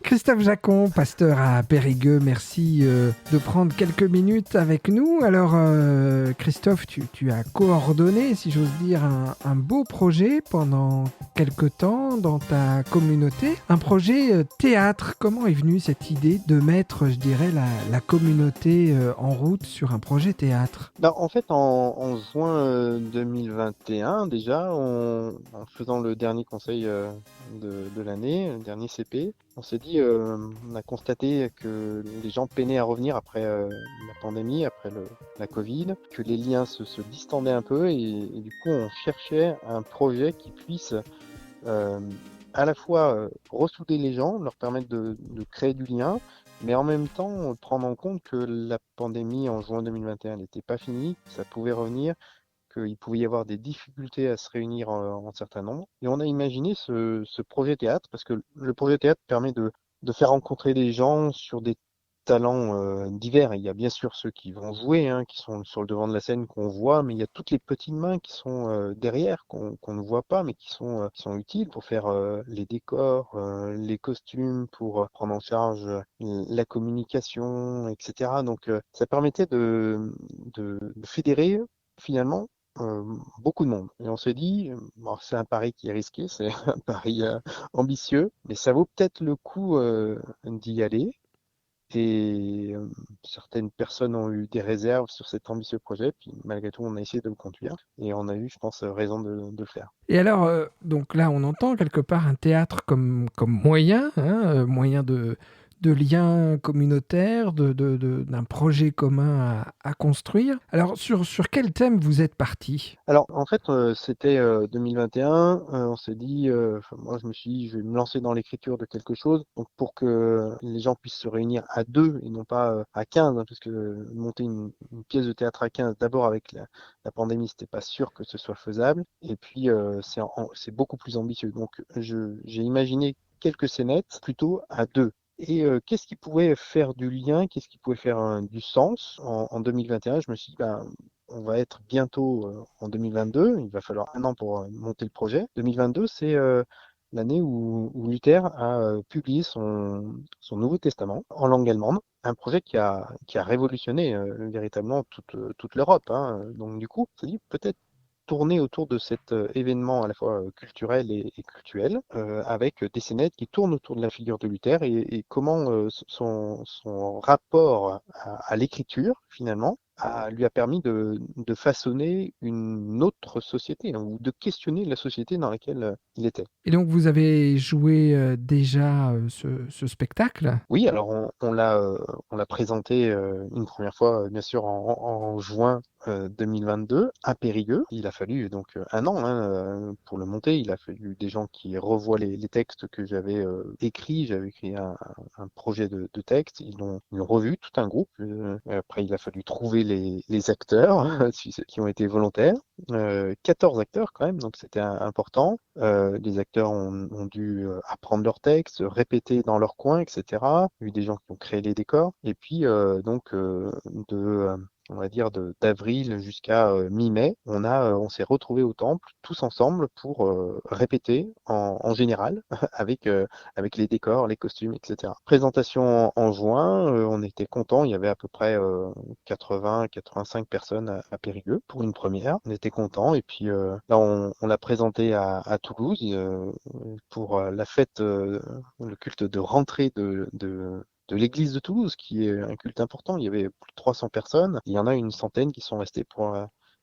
Christophe Jacon, pasteur à Périgueux, merci de prendre quelques minutes avec nous. Alors Christophe, tu as coordonné, si j'ose dire, un beau projet pendant quelques temps dans ta communauté, un projet théâtre. Comment est venue cette idée de mettre, je dirais, la communauté en route sur un projet théâtre? En fait, en juin 2021, déjà, en faisant le dernier conseil de l'année, le dernier CP, on s'est dit, on a constaté que les gens peinaient à revenir après la pandémie, après la Covid, que les liens se distendaient un peu et du coup, on cherchait un projet qui puisse euh, à la fois ressouder les gens, leur permettre de créer du lien, mais en même temps prendre en compte que la pandémie en juin 2021 n'était pas finie, que ça pouvait revenir, qu'il pouvait y avoir des difficultés à se réunir en certain nombre. Et on a imaginé ce projet théâtre, parce que le projet théâtre permet de faire rencontrer des gens sur des talents divers. Il y a bien sûr ceux qui vont jouer, hein, qui sont sur le devant de la scène qu'on voit, mais il y a toutes les petites mains qui sont derrière, qu'on ne voit pas, mais qui sont utiles pour faire les décors, les costumes, pour prendre en charge la communication, etc. Donc ça permettait de fédérer finalement euh, beaucoup de monde. Et on s'est dit, bon, c'est un pari qui est risqué, c'est un pari ambitieux, mais ça vaut peut-être le coup d'y aller. Et certaines personnes ont eu des réserves sur cet ambitieux projet, puis malgré tout, on a essayé de le conduire et on a eu, je pense, raison de le faire. Et alors, donc là, on entend quelque part un théâtre comme moyen, hein, moyen de lien communautaire, d'un projet commun à construire. Alors, sur quel thème vous êtes parti? Alors, en fait, c'était 2021. On s'est dit, enfin, moi, je me suis dit, je vais me lancer dans l'écriture de quelque chose. Donc, pour que les gens puissent se réunir à deux et non pas à 15, hein, parce que monter une pièce de théâtre à 15, d'abord avec la pandémie, c'était pas sûr que ce soit faisable. Et puis, c'est beaucoup plus ambitieux. Donc, j'ai imaginé quelques scénettes plutôt à deux. Et qu'est-ce qui pouvait faire du lien, qu'est-ce qui pouvait faire du sens en 2021? Je me suis dit, ben, on va être bientôt en 2022, il va falloir un an pour monter le projet. 2022, c'est l'année où Luther a publié son Nouveau Testament en langue allemande, un projet qui a révolutionné véritablement toute l'Europe, hein. Donc du coup, on s'est dit peut-être tourner autour de cet événement à la fois culturel et cultuel, avec des scénettes qui tournent autour de la figure de Luther et comment son rapport à l'écriture, finalement, lui a permis de façonner une autre société, hein, ou de questionner la société dans laquelle il était. Et donc, vous avez joué déjà ce spectacle? Oui, alors on l'a présenté une première fois, bien sûr, en juin 2022 à Périgueux. Il a fallu donc un an, hein, pour le monter. Il a fallu des gens qui revoient les textes que j'avais écrits. J'avais écrit un projet de texte. Ils l'ont revu, tout un groupe. Après, il a fallu trouver les acteurs qui ont été volontaires. 14 acteurs quand même, donc c'était important. Les acteurs ont dû apprendre leur texte, répéter dans leur coin, etc. Il y a eu des gens qui ont créé les décors. Et puis, on va dire, d'avril jusqu'à mi-mai, on s'est retrouvés au temple, tous ensemble, pour répéter en général, avec, avec les décors, les costumes, etc. Présentation en juin, on était contents, il y avait à peu près 80-85 personnes à Périgueux pour une première. On était contents, et puis là, on l'a présenté à Toulouse pour la fête, le culte de rentrée de l'église de Toulouse, qui est un culte important. Il y avait plus de 300 personnes. Il y en a une centaine qui sont restées pour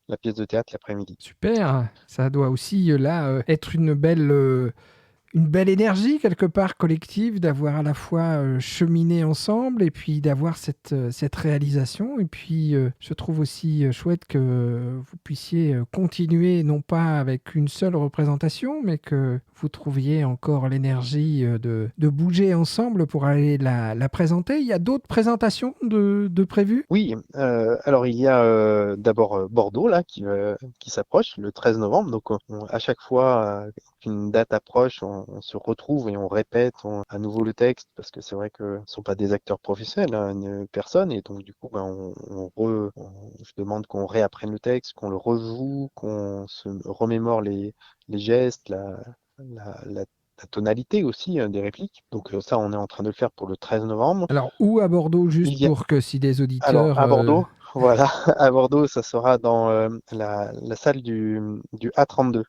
la pièce de théâtre l'après-midi. Super, ça doit aussi là être une belle énergie quelque part collective d'avoir à la fois cheminé ensemble et puis d'avoir cette réalisation. Et puis je trouve aussi chouette que vous puissiez continuer non pas avec une seule représentation, mais que vous trouviez encore l'énergie de bouger ensemble pour aller la présenter. Il y a d'autres présentations de prévues? Oui, alors il y a d'abord Bordeaux là qui s'approche le 13 novembre. Donc à chaque fois qu'une date approche, on se retrouve et on répète à nouveau le texte parce que c'est vrai que ce sont pas des acteurs professionnels, hein, une personne, et donc du coup ben, je demande qu'on réapprenne le texte, qu'on le rejoue, qu'on se remémore les gestes, la la tonalité aussi des répliques. Donc ça, on est en train de le faire pour le 13 novembre. Alors, où à Bordeaux, juste Il y a, pour que si des alors auditeurs... à Bordeaux, voilà, à Bordeaux, ça sera dans la salle du A32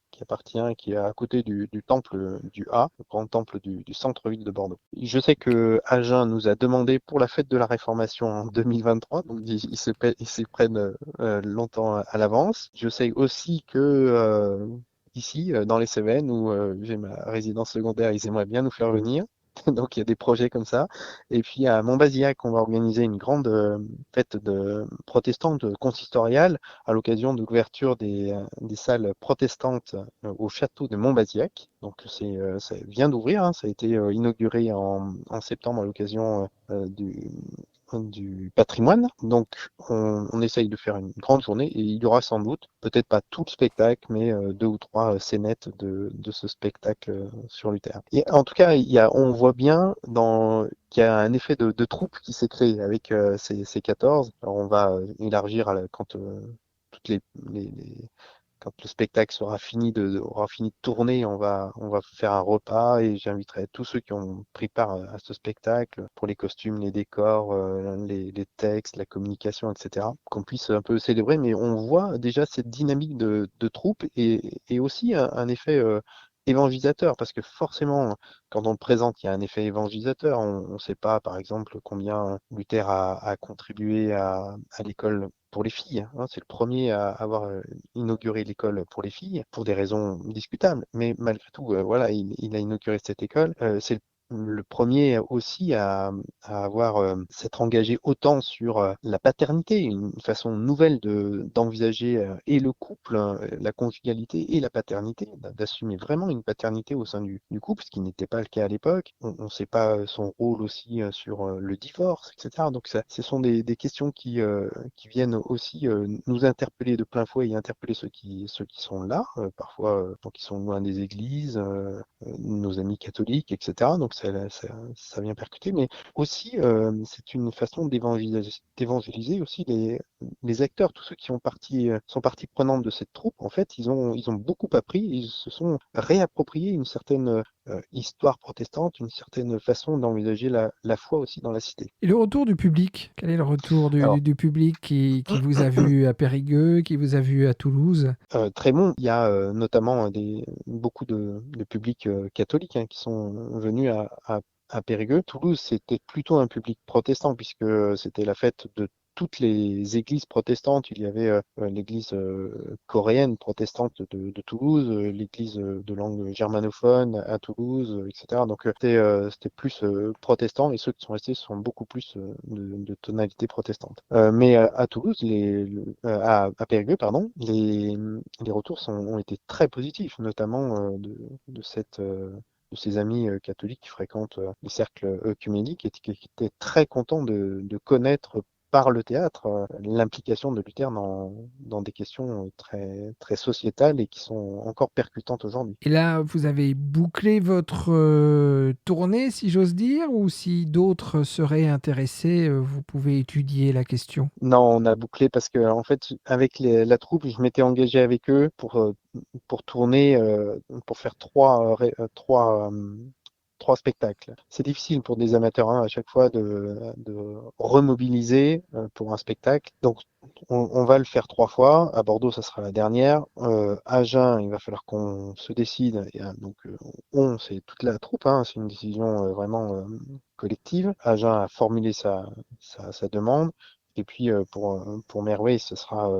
qui est à côté du temple du A, le grand temple du centre-ville de Bordeaux. Je sais que Agen nous a demandé pour la fête de la Réformation en 2023, donc ils s'y prennent longtemps à l'avance. Je sais aussi que ici, dans les Cévennes, où j'ai ma résidence secondaire, ils aimeraient bien nous faire venir. Donc il y a des projets comme ça. Et puis à Montbazillac, on va organiser une grande fête de protestante consistoriale à l'occasion de l'ouverture des salles protestantes au château de Montbazillac. Donc ça vient d'ouvrir, hein, ça a été inauguré en septembre à l'occasion du patrimoine. Donc, on essaye de faire une grande journée et il y aura sans doute, peut-être pas tout le spectacle, mais deux ou trois scénettes de ce spectacle sur Luther. Et en tout cas, on voit bien qu'il y a un effet de troupe qui s'est créé avec ces 14. Alors, on va élargir quand toutes quand le spectacle aura fini de tourner, on va faire un repas et j'inviterai tous ceux qui ont pris part à ce spectacle pour les costumes, les décors, les textes, la communication, etc. Qu'on puisse un peu célébrer, mais on voit déjà cette dynamique de troupe et aussi un effet évangélisateur parce que forcément, quand on le présente, il y a un effet évangélisateur. On ne sait pas, par exemple, combien Luther a contribué à l'école pour les filles, hein. C'est le premier à avoir inauguré l'école pour les filles, pour des raisons discutables. Mais malgré tout, voilà, il a inauguré cette école. C'est le premier aussi à avoir s'être engagé autant sur la paternité, une façon nouvelle d'envisager et le couple, la conjugalité et la paternité, d'assumer vraiment une paternité au sein du couple, ce qui n'était pas le cas à l'époque. On ne sait pas son rôle aussi sur le divorce, etc. Donc ce sont des questions qui viennent aussi nous interpeller de plein fouet et interpeller ceux qui sont là, parfois qui sont loin des églises, nos amis catholiques, etc. Donc ça vient percuter, mais aussi c'est une façon d'évangéliser aussi les acteurs, tous ceux qui sont partie prenante de cette troupe. En fait, ils ont beaucoup appris, ils se sont réappropriés une certaine histoire protestante, une certaine façon d'envisager la foi aussi dans la cité. Et le retour du public, quel est le retour Alors, du public qui vous a vu à Périgueux, qui vous a vu à Toulouse? très bon. Il y a notamment beaucoup de publics catholiques hein, qui sont venus à Périgueux. Toulouse, c'était plutôt un public protestant puisque c'était la fête de toutes les églises protestantes. Il y avait l'église coréenne protestante de Toulouse, l'église de langue germanophone à Toulouse, etc. Donc c'était plus protestant et ceux qui sont restés sont beaucoup plus de tonalité protestante. Mais à Toulouse, à Périgueux, pardon, les retours ont été très positifs, notamment de ses amis catholiques qui fréquentent les cercles œcuméniques et qui étaient très contents de connaître par le théâtre l'implication de Luther dans des questions très, très sociétales et qui sont encore percutantes aujourd'hui. Et là, vous avez bouclé votre tournée, si j'ose dire, ou si d'autres seraient intéressés, vous pouvez étudier la question. Non, on a bouclé parce que en fait, avec la troupe, je m'étais engagé avec eux pour tourner, pour faire trois spectacles. C'est difficile pour des amateurs hein, à chaque fois de remobiliser pour un spectacle. Donc, on va le faire trois fois. À Bordeaux, ça sera la dernière. À Agen, il va falloir qu'on se décide. Et, donc, c'est toute la troupe. Hein, c'est une décision vraiment collective. Agen a formulé sa demande. Et puis pour Merway, ce sera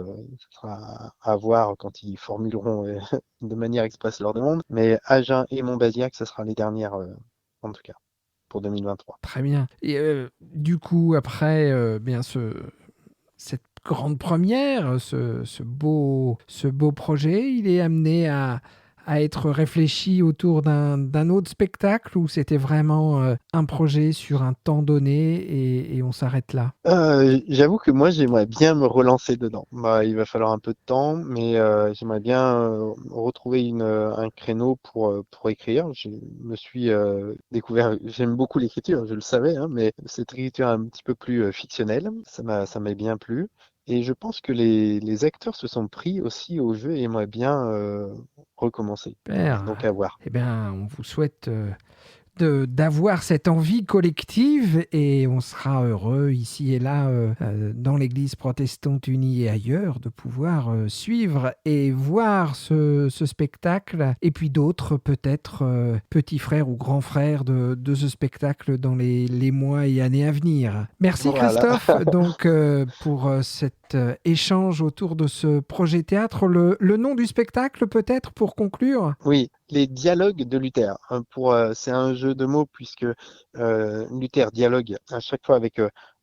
à voir quand ils formuleront de manière expresse leur demande. Mais Agen et Montbazillac, ce sera les dernières en tout cas pour 2023. Très bien. Et du coup, après bien cette grande première, ce beau projet, il est amené à être réfléchi autour d'un autre spectacle ou c'était vraiment un projet sur un temps donné et on s'arrête là? J'avoue que moi j'aimerais bien me relancer dedans. Bah, il va falloir un peu de temps, mais j'aimerais bien retrouver un créneau pour écrire. Je me suis découvert, j'aime beaucoup l'écriture, je le savais, hein, mais cette écriture un petit peu plus fictionnelle, ça m'a bien plu. Et je pense que les acteurs se sont pris aussi au jeu et aimeraient bien recommencer. Donc Super. à voir. Eh bien, on vous souhaite d'avoir cette envie collective et on sera heureux ici et là dans l'Église protestante unie et ailleurs de pouvoir suivre et voir ce spectacle et puis d'autres peut-être petits frères ou grands frères de ce spectacle dans les mois et années à venir. Merci Voilà. Christophe donc pour cet échange autour de ce projet théâtre. Le nom du spectacle peut-être pour conclure? Oui, les dialogues de Luther. C'est un jeu de mots puisque Luther dialogue à chaque fois avec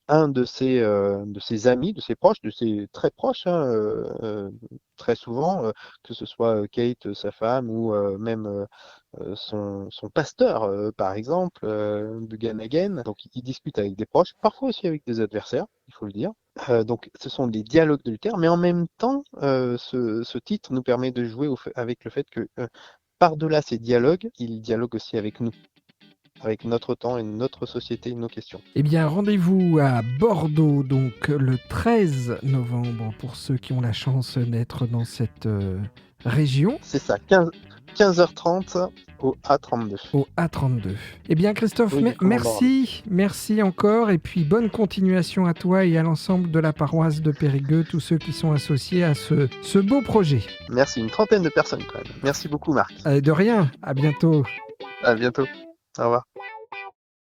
un de ses amis, de ses proches, de ses très proches, hein, très souvent, que ce soit Kate, sa femme, ou même son pasteur, par exemple, de Ganagen. Donc, il discute avec des proches, parfois aussi avec des adversaires, il faut le dire. Donc, ce sont des dialogues de Luther, mais en même temps, ce titre nous permet de jouer avec le fait que par-delà ces dialogues, il dialogue aussi avec nous, avec notre temps et notre société et nos questions. Eh bien, rendez-vous à Bordeaux, donc le 13 novembre, pour ceux qui ont la chance d'être dans cette région, C'est ça, 15h30 au A32. au A32. Eh bien, Christophe, Oui, du commandant Arnaud. merci encore, et puis bonne continuation à toi et à l'ensemble de la paroisse de Périgueux, tous ceux qui sont associés à ce beau projet. Merci, une trentaine de personnes quand même. Merci beaucoup, Marc. De rien, à bientôt. À bientôt. Au revoir.